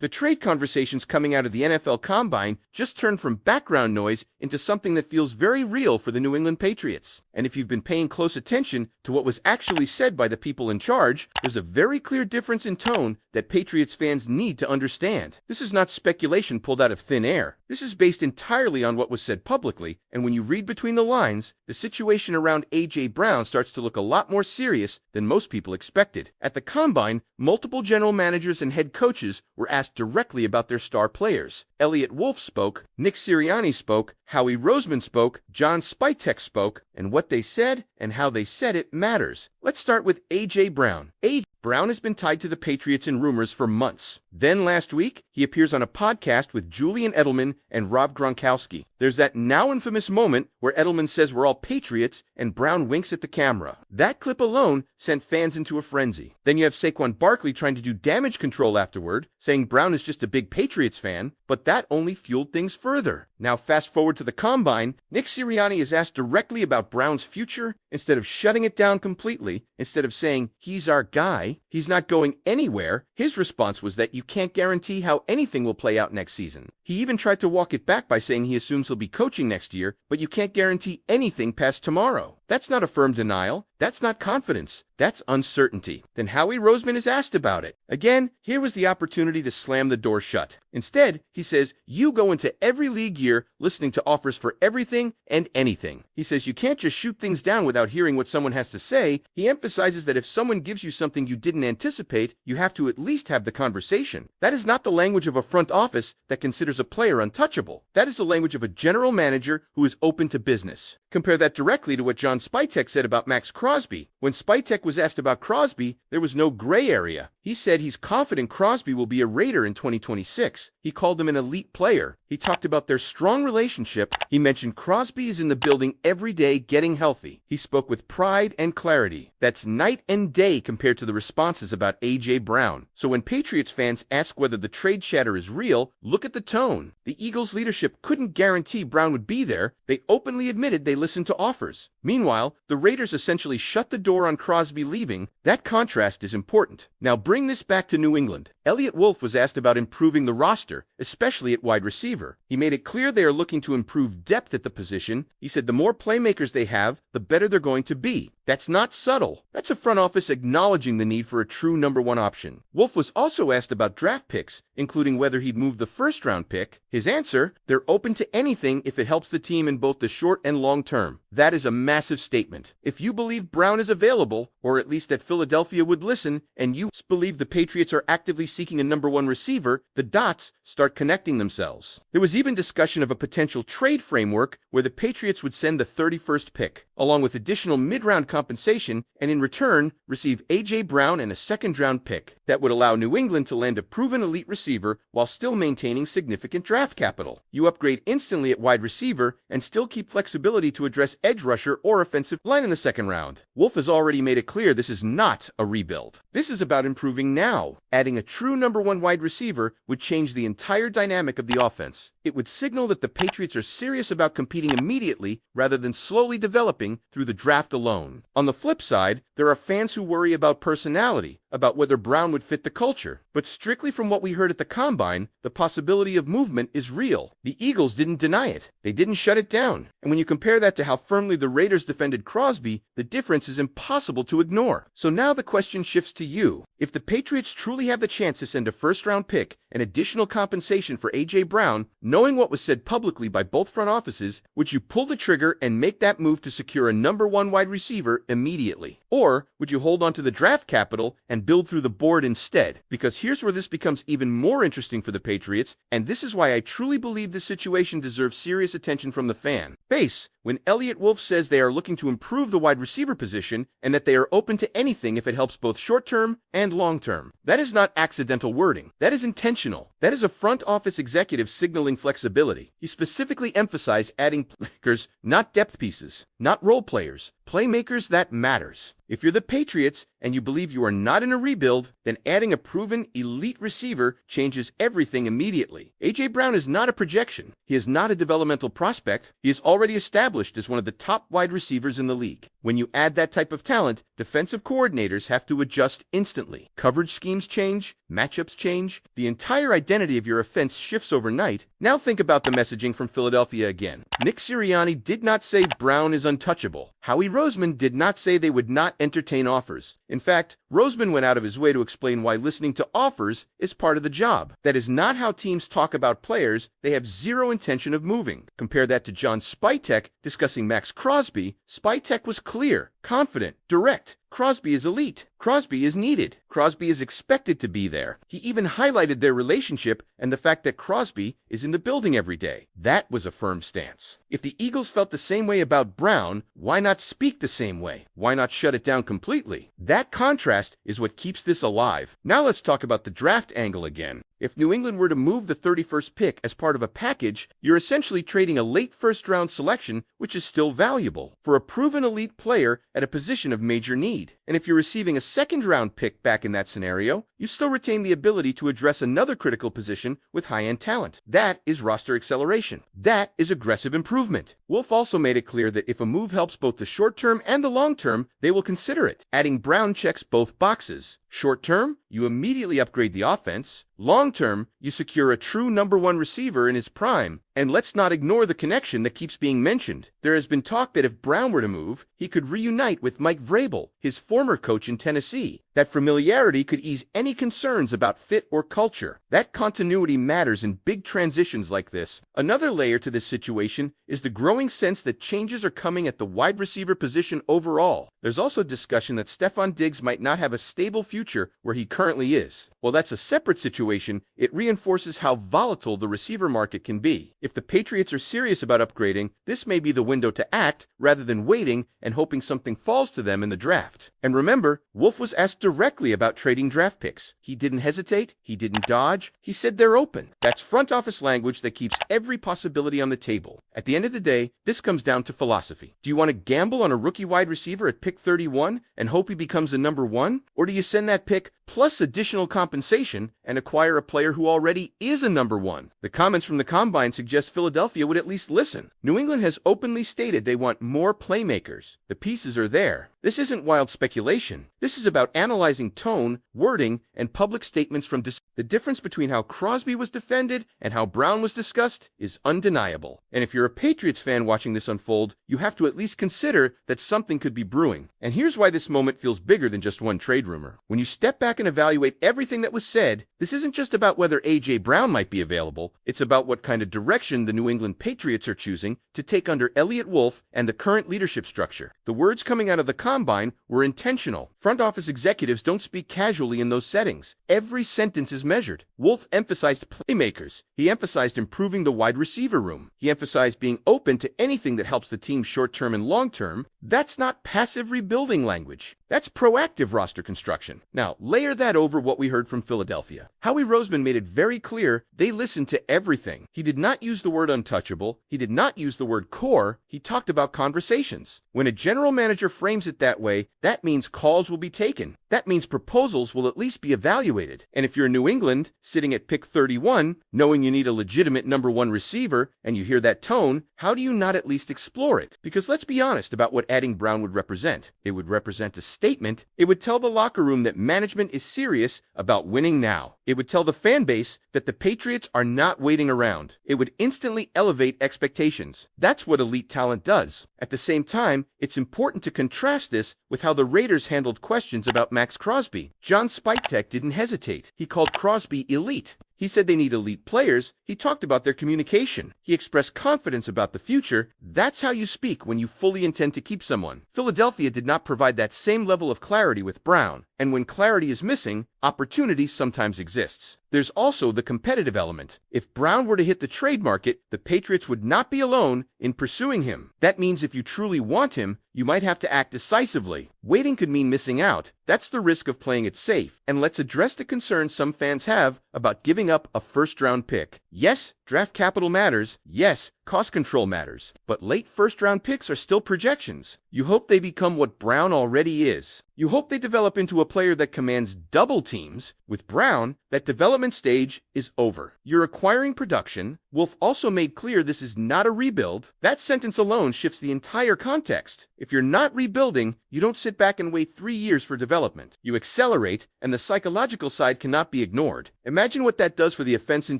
The trade conversations coming out of the NFL Combine just turned from background noise into something that feels very real for the New England Patriots. And if you've been paying close attention to what was actually said by the people in charge, there's a very clear difference in tone that Patriots fans need to understand. This is not speculation pulled out of thin air. This is based entirely on what was said publicly, and when you read between the lines, the situation around A.J. Brown starts to look a lot more serious than most people expected. At the Combine, multiple general managers and head coaches were asked directly about their star players. Elliott Wolf spoke, Nick Sirianni spoke, Howie Roseman spoke, John Spytek spoke, and what they said and how they said it matters. Let's start with A.J. Brown. A.J. Brown has been tied to the Patriots in rumors for months. Then last week, he appears on a podcast with Julian Edelman and Rob Gronkowski. There's that now infamous moment where Edelman says we're all Patriots and Brown winks at the camera. That clip alone sent fans into a frenzy. Then you have Saquon Barkley trying to do damage control afterward, saying Brown is just a big Patriots fan, but that only fueled things further. Now fast forward to the Combine, Nick Sirianni is asked directly about Brown's future. Instead of shutting it down completely, instead of saying, he's our guy, he's not going anywhere, his response was that you can't guarantee how anything will play out next season. He even tried to walk it back by saying he assumes he'll be coaching next year, but you can't guarantee anything past tomorrow. That's not a firm denial. That's not confidence. That's uncertainty. Then Howie Roseman is asked about it. Again, here was the opportunity to slam the door shut. Instead, he says, you go into every league year listening to offers for everything and anything. He says you can't just shoot things down without hearing what someone has to say. He emphasizes that if someone gives you something you didn't anticipate, you have to at least have the conversation. That is not the language of a front office that considers a player untouchable. That is the language of a general manager who is open to business. Compare that directly to what John Spytek said about Max Crosby. When Spytek was asked about Crosby, there was no gray area. He said he's confident Crosby will be a Raider in 2026. He called him an elite player. He talked about their strong relationship. He mentioned Crosby is in the building every day getting healthy. He spoke with pride and clarity. That's night and day compared to the responses about A.J. Brown. So when Patriots fans ask whether the trade chatter is real, look at the tone. The Eagles leadership couldn't guarantee Brown would be there. They openly admitted they listened to offers. Meanwhile, the Raiders essentially shut the door on Crosby leaving. That contrast is important. Now bring this back to New England. Elliott Wolf was asked about improving the roster, especially at wide receiver. He made it clear they are looking to improve depth at the position. He said the more playmakers they have, the better they're going to be. That's not subtle. That's a front office acknowledging the need for a true number one option. Wolf was also asked about draft picks, including whether he'd move the first-round pick. His answer, they're open to anything if it helps the team in both the short and long term. That is a massive statement. If you believe Brown is available, or at least that Philadelphia would listen, and you believe the Patriots are actively seeking a number one receiver, the dots start connecting themselves. There was even discussion of a potential trade framework where the Patriots would send the 31st pick, along with additional mid-round compensation, and in return, receive A.J. Brown and a second-round pick. That would allow New England to land a proven elite receiver while still maintaining significant draft capital. You upgrade instantly at wide receiver and still keep flexibility to address edge rusher or offensive line in the second round. Wolf has already made it clear this is not a rebuild. This is about improving now. Adding a true number one wide receiver would change the entire dynamic of the offense. It would signal that the Patriots are serious about competing immediately rather than slowly developing through the draft alone. On the flip side, there are fans who worry about personality, about whether Brown would fit the culture. But strictly from what we heard at the Combine, the possibility of movement is real. The Eagles didn't deny it. They didn't shut it down. And when you compare that to how firmly the Raiders defended Crosby, the difference is impossible to ignore. So now the question shifts to you. If the Patriots truly have the chance to send a first-round pick and additional compensation for A.J. Brown, knowing what was said publicly by both front offices, would you pull the trigger and make that move to secure a number one wide receiver immediately? Or would you hold on to the draft capital and build through the board instead? Because here's where this becomes even more interesting for the Patriots, and this is why I truly believe this situation deserves serious attention from the fan base. When Elliott Wolf says they are looking to improve the wide receiver position and that they are open to anything if it helps both short-term and long-term, that is not accidental wording. That is intentional. That is a front office executive signaling flexibility. He specifically emphasized adding playmakers, not depth pieces, not role players Playmakers, that matters. If you're the Patriots and you believe you are not in a rebuild, then adding a proven elite receiver changes everything immediately. A.J. Brown is not a projection. He is not a developmental prospect. He is already established as one of the top wide receivers in the league. When you add that type of talent, defensive coordinators have to adjust instantly. Coverage schemes change, matchups change, the entire identity of your offense shifts overnight. Now think about the messaging from Philadelphia again. Nick Sirianni did not say Brown is untouchable. Howie Roseman did not say they would not entertain offers. In fact, Roseman went out of his way to explain why listening to offers is part of the job. That is not how teams talk about players. They have zero intention of moving. Compare that to John Spytek discussing Max Crosby. Spytek was clear, confident, direct. Crosby is elite. Crosby is needed. Crosby is expected to be there. He even highlighted their relationship and the fact that Crosby is in the building every day. That was a firm stance. If the Eagles felt the same way about Brown, why not speak the same way? Why not shut it down completely? That contrast is what keeps this alive. Now let's talk about the draft angle again. If New England were to move the 31st pick as part of a package, you're essentially trading a late first-round selection, which is still valuable, for a proven elite player at a position of major need. And if you're receiving a second-round pick back in that scenario, you still retain the ability to address another critical position with high-end talent. That is roster acceleration. That is aggressive improvement. Wolf also made it clear that if a move helps both the short-term and the long-term, they will consider it. Adding Brown checks both boxes. Short-term, you immediately upgrade the offense. Long-term, you secure a true number one receiver in his prime. And let's not ignore the connection that keeps being mentioned. There has been talk that if Brown were to move, he could reunite with Mike Vrabel, his former coach in Tennessee. That familiarity could ease any concerns about fit or culture. That continuity matters in big transitions like this. Another layer to this situation is the growing sense that changes are coming at the wide receiver position overall. There's also discussion that Stefon Diggs might not have a stable future where he currently is. While that's a separate situation, it reinforces how volatile the receiver market can be. If the Patriots are serious about upgrading, this may be the window to act rather than waiting and hoping something falls to them in the draft. And remember, Wolf was asked directly about trading draft picks. He didn't hesitate. He didn't dodge. He said they're open. That's front office language that keeps every possibility on the table. At the end of the day, this comes down to philosophy. Do you want to gamble on a rookie wide receiver at pick 31 and hope he becomes the number one? Or do you send that pick plus additional compensation and acquire a player who already is a number one? The comments from the Combine suggest Philadelphia would at least listen. New England has openly stated they want more playmakers. The pieces are there. This isn't wild speculation. This is about analyzing tone, wording, and public statements from the difference between how Crosby was defended and how Brown was discussed is undeniable. And if you're a Patriots fan watching this unfold, you have to at least consider that something could be brewing. And here's why this moment feels bigger than just one trade rumor. When you step back and evaluate everything that was said, this isn't just about whether A.J. Brown might be available. It's about what kind of direction the New England Patriots are choosing to take under Elliott Wolf and the current leadership structure. The words coming out of the Combine were intentional. Front office executives don't speak casually in those settings. Every sentence is measured. Wolf emphasized playmakers. He emphasized improving the wide receiver room. He emphasized being open to anything that helps the team short-term and long-term. That's not passive rebuilding language. That's proactive roster construction. Now, layer that over what we heard from Philadelphia. Howie Roseman made it very clear they listened to everything. He did not use the word untouchable. He did not use the word core. He talked about conversations. When a general manager frames it that way, that means calls will be taken. That means proposals will at least be evaluated. And if you're New England, sitting at pick 31, knowing you need a legitimate number one receiver, and you hear that tone, how do you not at least explore it? Because let's be honest about what adding Brown would represent. It would represent a statement. It would tell the locker room that management is serious about winning now. It would tell the fan base that the Patriots are not waiting around. It would instantly elevate expectations. That's what elite talent does. At the same time, it's important to contrast this with how the Raiders handled questions about Max Crosby. John Spytek didn't hesitate. He called Crosby elite. He said they need elite players. He talked about their communication. He expressed confidence about the future. That's how you speak when you fully intend to keep someone. Philadelphia did not provide that same level of clarity with Brown. And when clarity is missing, opportunity sometimes exists. There's also the competitive element. If Brown were to hit the trade market, the Patriots would not be alone in pursuing him. That means if you truly want him, you might have to act decisively. Waiting could mean missing out. That's the risk of playing it safe. And let's address the concerns some fans have about giving up a first-round pick. Yes, draft capital matters. Yes, cost control matters, but late first-round picks are still projections. You hope they become what Brown already is. You hope they develop into a player that commands double teams. With Brown, that development stage is over. You're acquiring production. Wolf also made clear this is not a rebuild. That sentence alone shifts the entire context. If you're not rebuilding, you don't sit back and wait 3 years for development. You accelerate, and the psychological side cannot be ignored. Imagine what that does for the offense in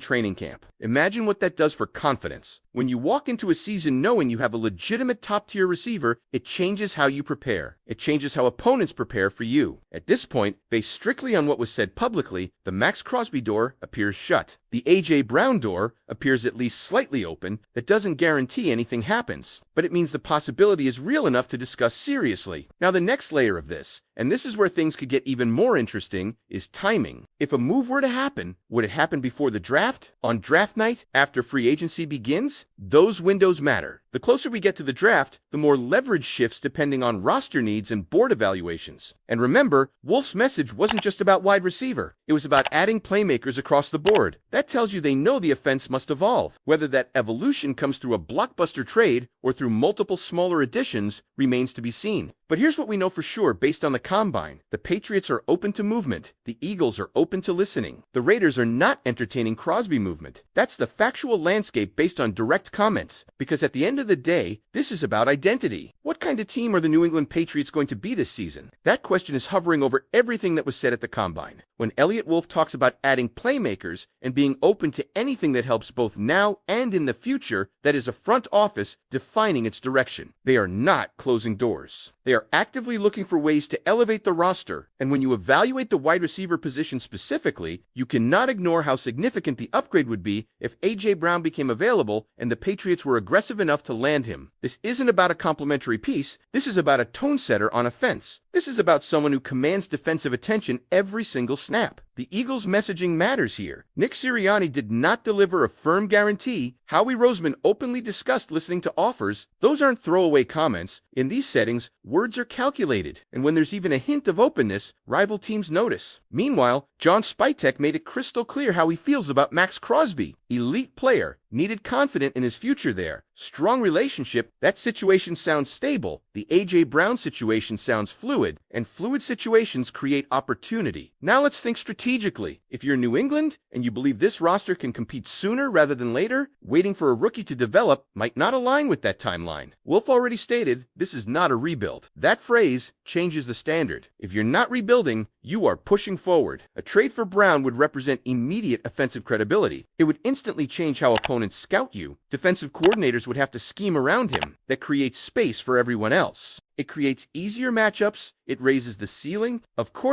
training camp. Imagine what that does for confidence. When you walk into a season knowing you have a legitimate top-tier receiver, it changes how you prepare. It changes how opponents prepare for you. At this point, based strictly on what was said publicly, the Max Crosby door appears shut. The A.J. Brown door appears at least slightly open. That doesn't guarantee anything happens, but it means the possibility is real enough to discuss seriously. Now, the next layer of this, and this is where things could get even more interesting, is timing. If a move were to happen, would it happen before the draft? On draft night? After free agency begins? Those windows matter. The closer we get to the draft, the more leverage shifts depending on roster needs and board evaluations. And remember, Wolf's message wasn't just about wide receiver. It was about adding playmakers across the board. That tells you they know the offense must evolve. Whether that evolution comes through a blockbuster trade or through multiple smaller additions remains to be seen. But here's what we know for sure based on the combine. The Patriots are open to movement. The Eagles are open to listening. The Raiders are not entertaining Crosby movement. That's the factual landscape based on direct comments. Because at the end of the day, this is about identity. What kind of team are the New England Patriots going to be this season? That question is hovering over everything that was said at the combine. When Elliott Wolf talks about adding playmakers and being open to anything that helps both now and in the future, that is a front office defining its direction. They are not closing doors. They are actively looking for ways to elevate the roster, and when you evaluate the wide receiver position specifically, you cannot ignore how significant the upgrade would be if A.J. Brown became available and the Patriots were aggressive enough to land him. This isn't about a complimentary piece. This is about a tone setter on offense. This is about someone who commands defensive attention every single snap. The Eagles' messaging matters here. Nick Sirianni did not deliver a firm guarantee. Howie Roseman openly discussed listening to offers. Those aren't throwaway comments. In these settings, words are calculated, and when there's even a hint of openness, rival teams notice. Meanwhile, John Spytek made it crystal clear how he feels about Max Crosby. Elite player, needed confident in his future there. Strong relationship, that situation sounds stable. The A.J. Brown situation sounds fluid, and fluid situations create opportunity. Now let's think strategically. If you're New England, and you believe this roster can compete sooner rather than later, waiting for a rookie to develop might not align with that timeline. Wolf already stated, this is not a rebuild. That phrase changes the standard. If you're not rebuilding, you are pushing forward. A trade for Brown would represent immediate offensive credibility. It would instantly change how opponents scout you. Defensive coordinators would have to scheme around him. That creates space for everyone else. It creates easier matchups. It raises the ceiling. Of course,